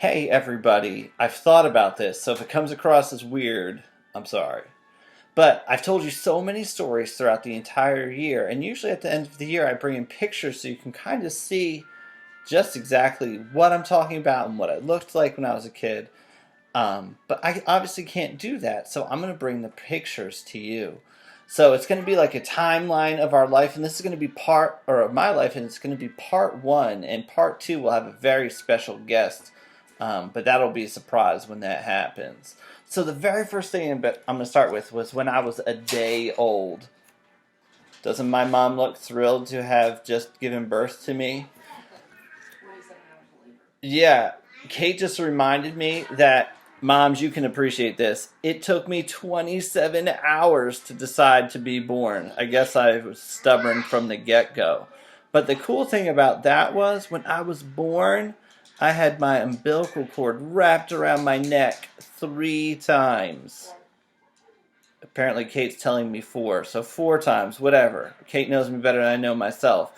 Hey everybody, I've thought about this, so if it comes across as weird, I'm sorry. But I've told you so many stories throughout the entire year, and usually at the end of the year I bring in pictures so you can kind of see just exactly what I'm talking about and what I looked like when I was a kid. But I obviously can't do that, so I'm going to bring the pictures to you. So it's going to be like a timeline of our life, and this is going to be part, or of my life, and it's going to be part one. And part two will have a very special guest, but that'll be a surprise when that happens. So the very first thing I'm going to start with was when I was a day old. Doesn't my mom look thrilled to have just given birth to me? Yeah, Kate just reminded me that, moms, you can appreciate this. It took me 27 hours to decide to be born. I guess I was stubborn from the get-go. But the cool thing about that was when I was born, I had my umbilical cord wrapped around my neck 3 times. Apparently Kate's telling me 4, so 4 times, whatever. Kate knows me better than I know myself.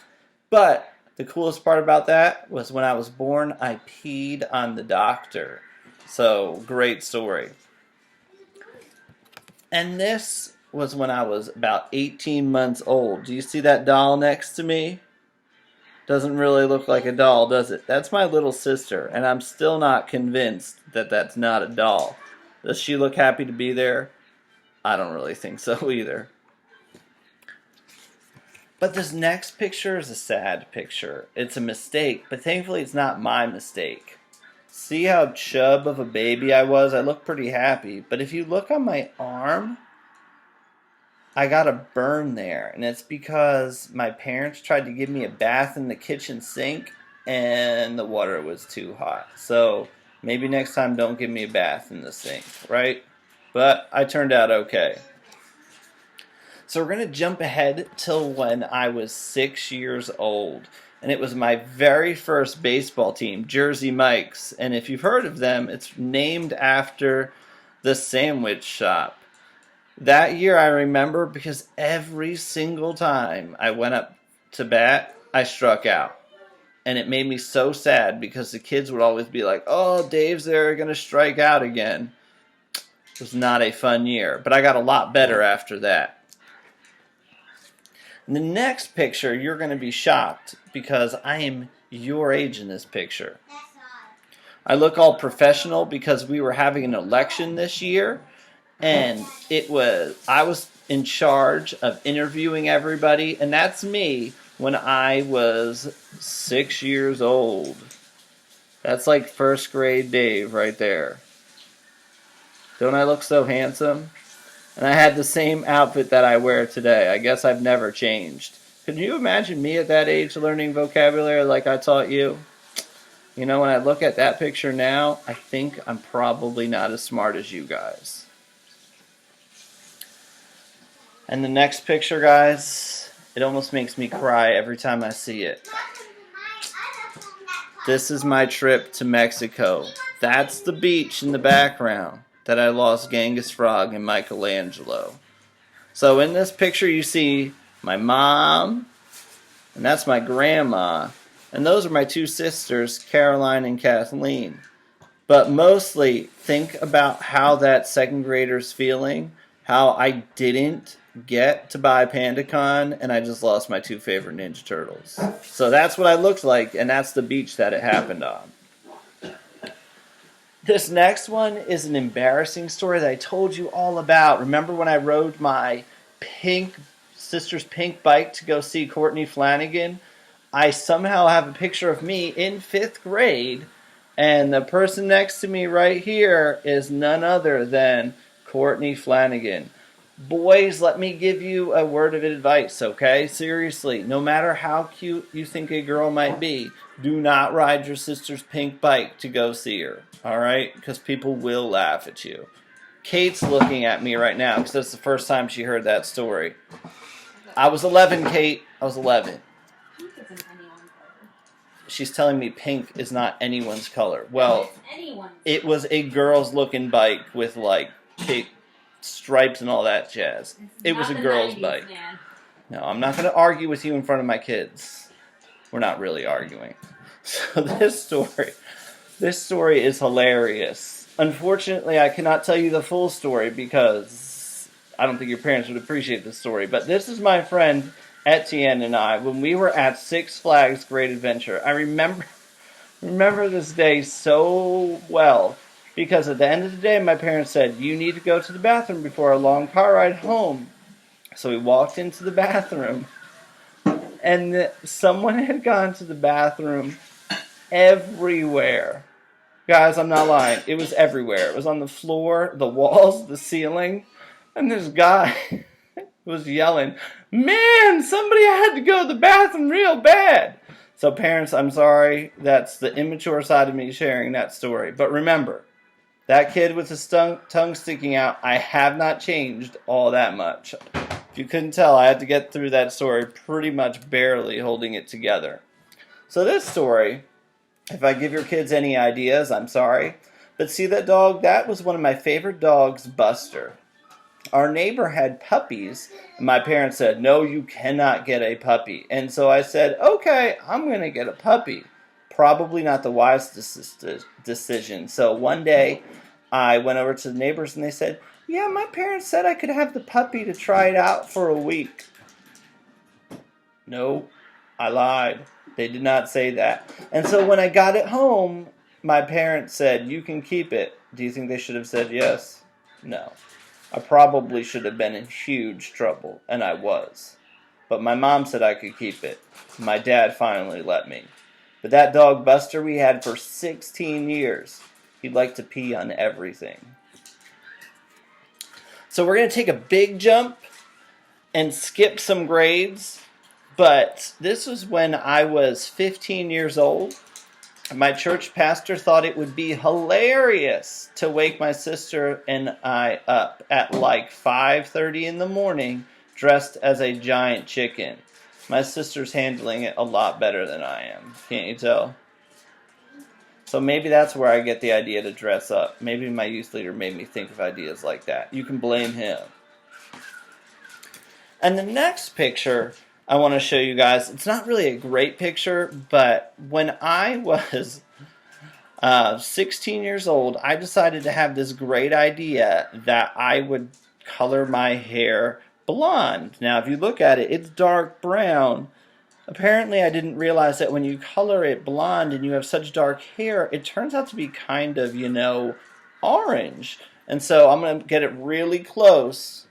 But the coolest part about that was when I was born, I peed on the doctor. So, great story. And this was when I was about 18 months old. Do you see that doll next to me? Doesn't really look like a doll, does it? That's my little sister, and I'm still not convinced that that's not a doll. Does she look happy to be there? I don't really think so either. But this next picture is a sad picture. It's a mistake, but thankfully it's not my mistake. See how chub of a baby I was? I look pretty happy. But if you look on my arm, I got a burn there. And it's because my parents tried to give me a bath in the kitchen sink and the water was too hot. So maybe next time don't give me a bath in the sink, right? But I turned out okay. So we're going to jump ahead till when I was 6 years old. And it was my very first baseball team, Jersey Mike's. And if you've heard of them, it's named after the sandwich shop. That year I remember because every single time I went up to bat, I struck out. And it made me so sad because the kids would always be like, "Oh, Dave's there, going to strike out again." It was not a fun year, but I got a lot better after that. In the next picture, you're going to be shocked because I am your age in this picture. I look all professional because we were having an election this year, and I was in charge of interviewing everybody, and that's me when I was 6 years old. That's like first grade Dave right there. Don't I look so handsome? And I had the same outfit that I wear today. I guess I've never changed. Could you imagine me at that age learning vocabulary like I taught you? You know, when I look at that picture now, I think I'm probably not as smart as you guys. And the next picture, guys, it almost makes me cry every time I see it. This is my trip to Mexico. That's the beach in the background that I lost Genghis Frog and Michelangelo. So in this picture you see my mom, and that's my grandma, and those are my 2 sisters, Caroline and Kathleen. But mostly think about how that second grader's feeling, how I didn't get to buy PandaCon, and I just lost my 2 favorite Ninja Turtles. So that's what I looked like, and that's the beach that it happened on. This next one is an embarrassing story that I told you all about. Remember when I rode my sister's pink bike to go see Courtney Flanagan? I somehow have a picture of me in 5th grade, and the person next to me right here is none other than Courtney Flanagan. Boys, let me give you a word of advice, okay? Seriously, no matter how cute you think a girl might be, do not ride your sister's pink bike to go see her, all right? Because people will laugh at you. Kate's looking at me right now because that's the first time she heard that story. I was 11, Kate. I was 11. She's telling me pink is not anyone's color. Well, it was a girl's looking bike with like pink stripes and all that jazz. It was a girl's bike. No, I'm not going to argue with you in front of my kids. We're not really arguing. So this story This story is hilarious. Unfortunately, I cannot tell you the full story because I don't think your parents would appreciate the story. But this is my friend Etienne and I when we were at Six Flags Great Adventure. I remember this day so well because at the end of the day, my parents said, "You need to go to the bathroom before a long car ride home." So we walked into the bathroom, and someone had gone to the bathroom everywhere. Guys, I'm not lying. It was everywhere. It was on the floor, the walls, the ceiling. And this guy was yelling, "Man, somebody had to go to the bathroom real bad." So parents, I'm sorry. That's the immature side of me sharing that story. But remember, that kid with his tongue sticking out, I have not changed all that much. If you couldn't tell, I had to get through that story pretty much barely holding it together. So this story, if I give your kids any ideas, I'm sorry. But see that dog? That was one of my favorite dogs, Buster. Our neighbor had puppies, and my parents said, "No, you cannot get a puppy." And so I said, "Okay, I'm going to get a puppy." Probably not the wisest decision. So one day, I went over to the neighbors, and they said, "Yeah, my parents said I could have the puppy to try it out for a week." No, I lied. They did not say that. And so when I got it home, my parents said, "You can keep it." Do you think they should have said yes? No. I probably should have been in huge trouble, and I was. But my mom said I could keep it. My dad finally let me. But that dog Buster we had for 16 years. He'd like to pee on everything. So we're going to take a big jump and skip some grades. But this was when I was 15 years old. My church pastor thought it would be hilarious to wake my sister and I up at like 5:30 in the morning dressed as a giant chicken. My sister's handling it a lot better than I am. Can't you tell? So maybe that's where I get the idea to dress up. Maybe my youth leader made me think of ideas like that. You can blame him. And the next picture I want to show you guys, it's not really a great picture, but when I was 16 years old, I decided to have this great idea that I would color my hair blonde. Now, if you look at it, it's dark brown. Apparently, I didn't realize that when you color it blonde and you have such dark hair, it turns out to be kind of, orange. And so I'm going to get it really close.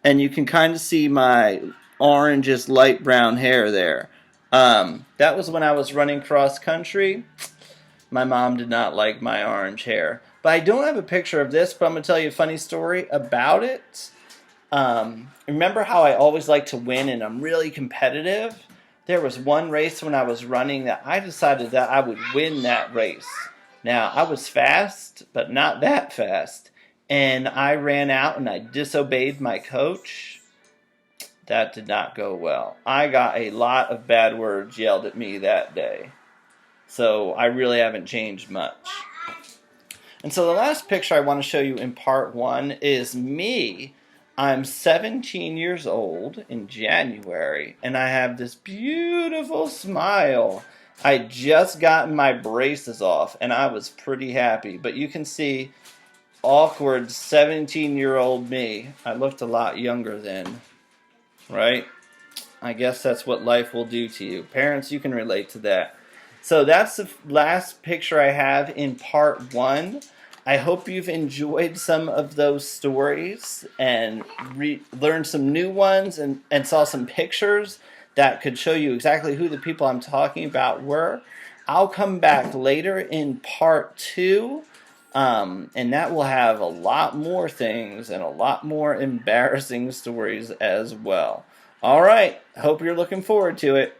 And you can kind of see my orangish light brown hair there. That was when I was running cross country. My mom did not like my orange hair. But I don't have a picture of this, but I'm going to tell you a funny story about it. Remember how I always like to win and I'm really competitive? There was one race when I was running that I decided that I would win that race. Now, I was fast, but not that fast. And I ran out and I disobeyed my coach. That did not go well. I got a lot of bad words yelled at me that day. So I really haven't changed much. And so the last picture I want to show you in part 1 is me. I'm 17 years old in January, and I have this beautiful smile. I just gotten my braces off, and I was pretty happy. But you can see awkward 17-year-old me. I looked a lot younger then, right? I guess that's what life will do to you. Parents, you can relate to that. So that's the last picture I have in part 1. I hope you've enjoyed some of those stories and learned some new ones and saw some pictures that could show you exactly who the people I'm talking about were. I'll come back later in part 2. And that will have a lot more things and a lot more embarrassing stories as well. All right. Hope you're looking forward to it.